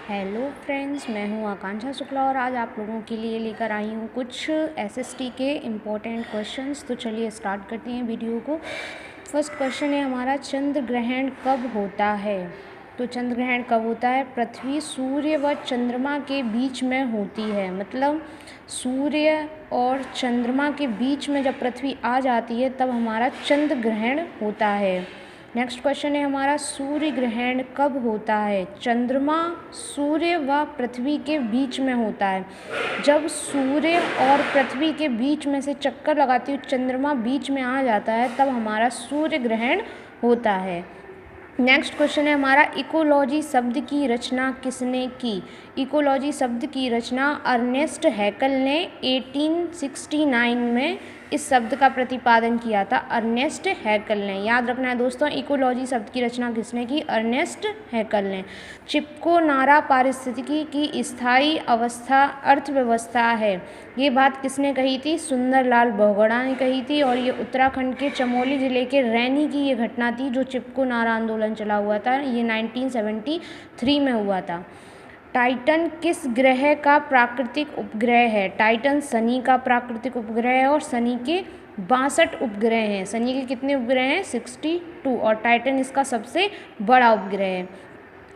Hello friends, मैं हूं आकांक्षा शुक्ला और आज आप लोगों के लिए लेकर आई हूं कुछ एसएसटी के इम्पोर्टेंट क्वेश्चंस। तो चलिए स्टार्ट करते हैं वीडियो को। फर्स्ट क्वेश्चन है हमारा, चंद्र ग्रहण कब होता है? तो चंद्र ग्रहण कब होता है? पृथ्वी, सूर्य व चंद्रमा के बीच में होती है। मतलब सूर्य और चंद्रमा के बीच में जब पृथ्वी आ जाती है तब हमारा चंद्र ग्रहण होता है। नेक्स्ट क्वेश्चन है हमारा, सूर्य ग्रहण कब होता है? चंद्रमा, सूर्य व पृथ्वी के बीच में होता है। जब सूर्य और पृथ्वी के बीच में से चक्कर लगाती हुई चंद्रमा बीच में आ जाता है तब हमारा सूर्य ग्रहण होता है। नेक्स्ट क्वेश्चन है हमारा, इकोलॉजी शब्द की रचना किसने की? इकोलॉजी शब्द की रचना अर्नेस्ट हैकल ने 1869 में इस शब्द का प्रतिपादन किया था। अर्नेस्ट हैकल ने, याद रखना है दोस्तों, इकोलॉजी शब्द की रचना किसने की? अर्नेस्ट हैकल ने। चिपको नारा पारिस्थितिकी की स्थायी अवस्था अर्थव्यवस्था है, ये बात किसने कही थी? सुंदरलाल बहुगुणा ने कही थी। और ये उत्तराखंड के चमोली जिले के रैनी की ये घटना थी जो चिपको नारा आंदोलन चला हुआ था, ये 1973 में हुआ था। टाइटन किस ग्रह का प्राकृतिक उपग्रह है? टाइटन शनि का प्राकृतिक उपग्रह है और शनि के 62 उपग्रह हैं। शनि के कितने उपग्रह हैं? 62, और टाइटन इसका सबसे बड़ा उपग्रह है।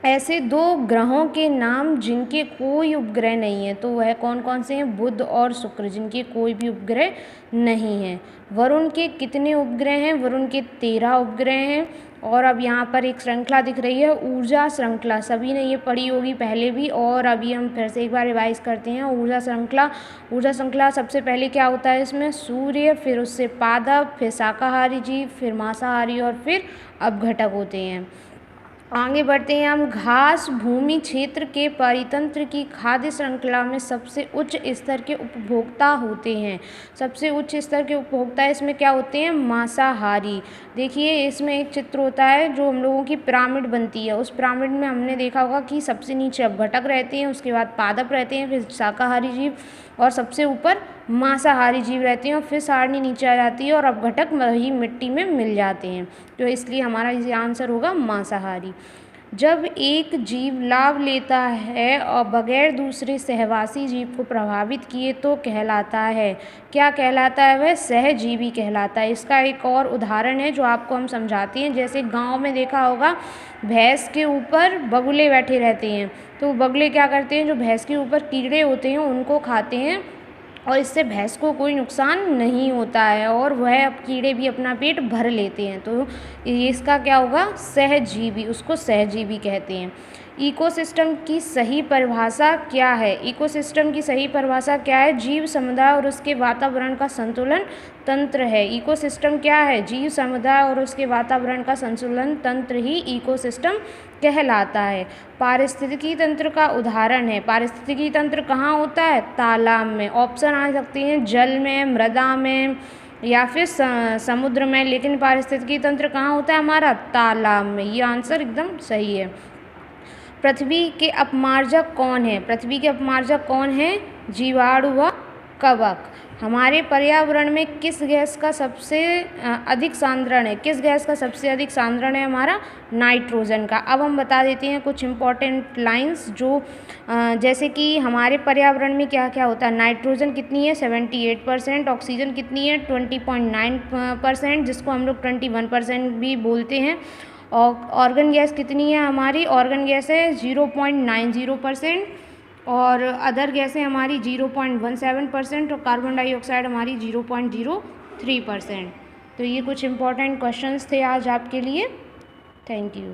ऐसे दो ग्रहों के नाम जिनके कोई उपग्रह नहीं है, तो वह कौन कौन से हैं? बुध और शुक्र, जिनके कोई भी उपग्रह नहीं है। वरुण के कितने उपग्रह हैं? वरुण के 13 उपग्रह हैं। और अब यहाँ पर एक श्रृंखला दिख रही है, ऊर्जा श्रृंखला। सभी ने ये पढ़ी होगी पहले भी, और अभी हम फिर से एक बार रिवाइज करते हैं। ऊर्जा श्रृंखला, ऊर्जा श्रृंखला सबसे पहले क्या होता है इसमें? सूर्य, फिर उससे पादप, फिर शाकाहारी जीव, फिर मांसाहारी और फिर अपघटक होते हैं। आगे बढ़ते हैं हम। घास भूमि क्षेत्र के परितंत्र की खाद्य श्रृंखला में सबसे उच्च स्तर के उपभोक्ता होते हैं। सबसे उच्च स्तर के उपभोक्ता इसमें क्या होते हैं? मांसाहारी। देखिए इसमें एक चित्र होता है जो हम लोगों की पिरामिड बनती है। उस पिरामिड में हमने देखा होगा कि सबसे नीचे अपघटक रहते हैं, उसके बाद पादप रहते हैं, फिर शाकाहारी जीव, और सबसे ऊपर मांसाहारी जीव रहते हैं, और फिर सारणी नीचे आ जाती है और अपघटक वही मिट्टी में मिल जाते हैं। तो इसलिए हमारा इसी आंसर होगा मांसाहारी। जब एक जीव लाभ लेता है और बगैर दूसरे सहवासी जीव को प्रभावित किए तो कहलाता है, क्या कहलाता है? वह सहजीवी कहलाता है। इसका एक और उदाहरण है जो आपको हम समझाते हैं। जैसे गांव में देखा होगा, भैंस के ऊपर बगुले बैठे रहते हैं, तो बगुले क्या करते हैं? जो भैंस के ऊपर कीड़े होते हैं उनको खाते हैं, और इससे भैंस को कोई नुकसान नहीं होता है, और वह अब कीड़े भी अपना पेट भर लेते हैं। तो इसका क्या होगा? सहजीवी, उसको सहजीवी कहते हैं। इकोसिस्टम की सही परिभाषा क्या है? इकोसिस्टम की सही परिभाषा क्या है? जीव समुदाय और उसके वातावरण का संतुलन तंत्र है। इकोसिस्टम क्या है? जीव समुदाय और उसके वातावरण का संतुलन तंत्र ही इकोसिस्टम कहलाता है। पारिस्थितिकी तंत्र का उदाहरण है। पारिस्थितिकी तंत्र कहाँ होता है? तालाब में। ऑप्शन आ सकते हैं जल में, मृदा में, या फिर समुद्र में, लेकिन पारिस्थितिकी तंत्र कहाँ होता है हमारा? तालाब में। ये आंसर एकदम सही है। पृथ्वी के अपमार्जक कौन है? पृथ्वी के अपमार्जक कौन है? जीवाणु व कवक। हमारे पर्यावरण में किस गैस का सबसे अधिक सांद्रण है? किस गैस का सबसे अधिक सांद्रण है हमारा? नाइट्रोजन का। अब हम बता देते हैं कुछ इम्पॉर्टेंट लाइंस जो जैसे कि हमारे पर्यावरण में क्या क्या होता है। नाइट्रोजन कितनी है? 78%। ऑक्सीजन कितनी है? 20.9%, जिसको हम लोग 21% भी बोलते हैं। और ऑर्गन गैस कितनी है हमारी? ऑर्गन गैस है 0.90%, और अदर गैसें हमारी 0.17%, और कार्बन डाइऑक्साइड हमारी 0.03%। तो ये कुछ इम्पोर्टेंट क्वेश्चंस थे आज आपके लिए। Thank you.